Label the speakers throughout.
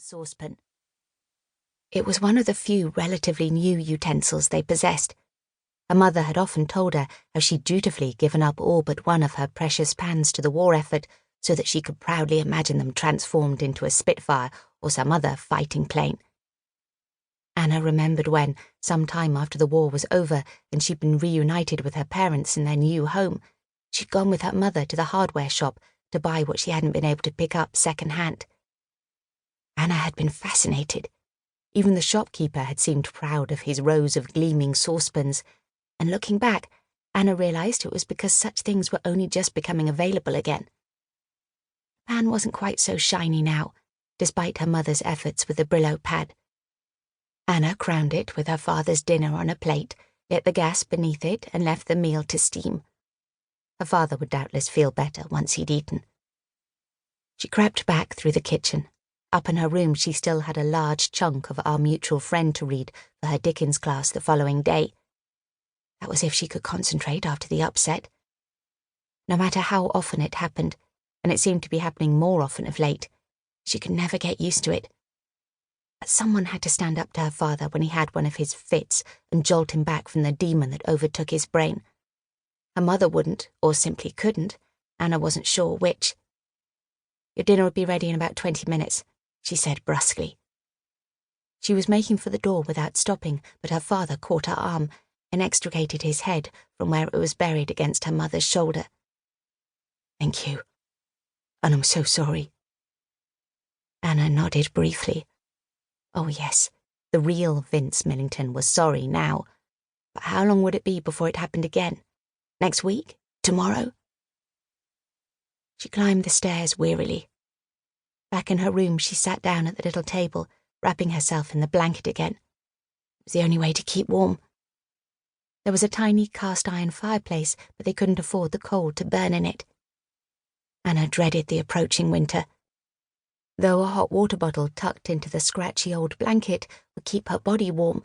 Speaker 1: saucepan. It was one of the few relatively new utensils they possessed. Her mother had often told her how she'd dutifully given up all but one of her precious pans to the war effort so that she could proudly imagine them transformed into a Spitfire or some other fighting plane. Anna remembered when, some time after the war was over and she'd been reunited with her parents in their new home, she'd gone with her mother to the hardware shop to buy what she hadn't been able to pick up second-hand. Anna had been fascinated. Even the shopkeeper had seemed proud of his rows of gleaming saucepans, and looking back, Anna realised it was because such things were only just becoming available again. The pan wasn't quite so shiny now, despite her mother's efforts with the Brillo pad. Anna crowned it with her father's dinner on a plate, lit the gas beneath it, and left the meal to steam. Her father would doubtless feel better once he'd eaten. She crept back through the kitchen. Up in her room she still had a large chunk of Our Mutual Friend to read for her Dickens class the following day. That was if she could concentrate after the upset. No matter how often it happened, and it seemed to be happening more often of late, she could never get used to it. But someone had to stand up to her father when he had one of his fits and jolt him back from the demon that overtook his brain. Her mother wouldn't, or simply couldn't. Anna wasn't sure which. "Your dinner will be ready in about 20 minutes, she said brusquely. She was making for the door without stopping, but her father caught her arm and extricated his head from where it was buried against her mother's shoulder. "Thank you. And I'm so sorry." Anna nodded briefly. Oh yes, the real Vince Millington was sorry now. But how long would it be before it happened again? Next week? Tomorrow? She climbed the stairs wearily. Back in her room, she sat down at the little table, wrapping herself in the blanket again. It was the only way to keep warm. There was a tiny cast-iron fireplace, but they couldn't afford the coal to burn in it. Anna dreaded the approaching winter. Though a hot water bottle tucked into the scratchy old blanket would keep her body warm,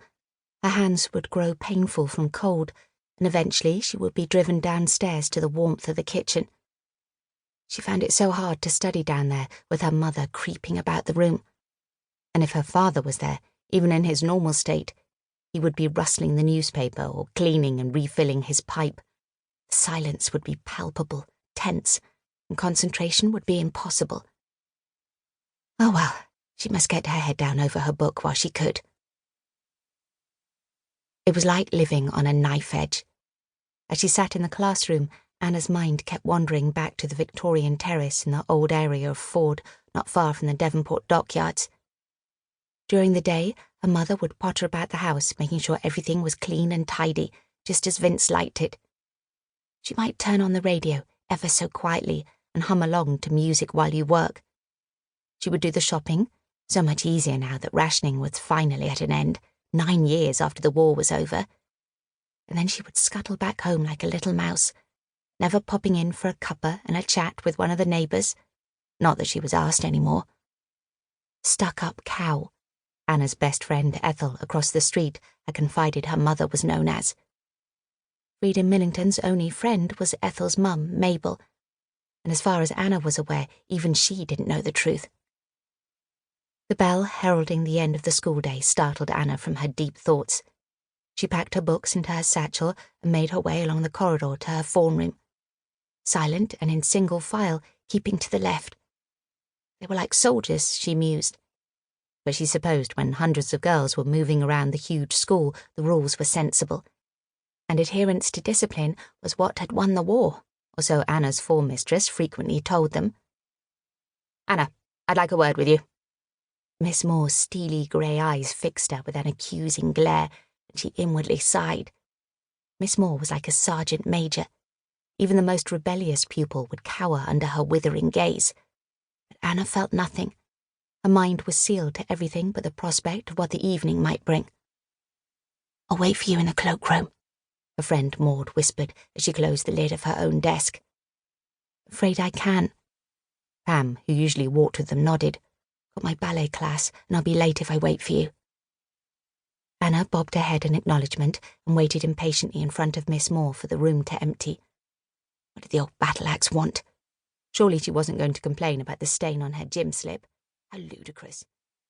Speaker 1: her hands would grow painful from cold, and eventually she would be driven downstairs to the warmth of the kitchen. She found it so hard to study down there with her mother creeping about the room. And if her father was there, even in his normal state, he would be rustling the newspaper or cleaning and refilling his pipe. The silence would be palpable, tense, and concentration would be impossible. Oh well, she must get her head down over her book while she could. It was like living on a knife edge. As she sat in the classroom, Anna's mind kept wandering back to the Victorian terrace in the old area of Ford, not far from the Devonport dockyards. During the day, her mother would potter about the house, making sure everything was clean and tidy, just as Vince liked it. She might turn on the radio, ever so quietly, and hum along to music while you work. She would do the shopping, so much easier now that rationing was finally at an end, 9 years after the war was over. And then she would scuttle back home like a little mouse, never popping in for a cuppa and a chat with one of the neighbours. Not that she was asked any more. Stuck-up cow, Anna's best friend Ethel across the street had confided her mother was known as. Frida Millington's only friend was Ethel's mum, Mabel, and as far as Anna was aware, even she didn't know the truth. The bell heralding the end of the school day startled Anna from her deep thoughts. She packed her books into her satchel and made her way along the corridor to her form room. Silent and in single file, keeping to the left. They were like soldiers, she mused. But she supposed when hundreds of girls were moving around the huge school, the rules were sensible. And adherence to discipline was what had won the war, or so Anna's form mistress frequently told them. "Anna, I'd like a word with you." Miss Moore's steely grey eyes fixed her with an accusing glare, and she inwardly sighed. Miss Moore was like a sergeant major. Even the most rebellious pupil would cower under her withering gaze. But Anna felt nothing. Her mind was sealed to everything but the prospect of what the evening might bring. "I'll wait for you in the cloakroom," her friend Maud whispered as she closed the lid of her own desk. "Afraid I can." Pam, who usually walked with them, nodded. "Got my ballet class, and I'll be late if I wait for you." Anna bobbed her head in acknowledgement and waited impatiently in front of Miss Moore for the room to empty. What did the old battle-axe want? Surely she wasn't going to complain about the stain on her gym slip. How ludicrous.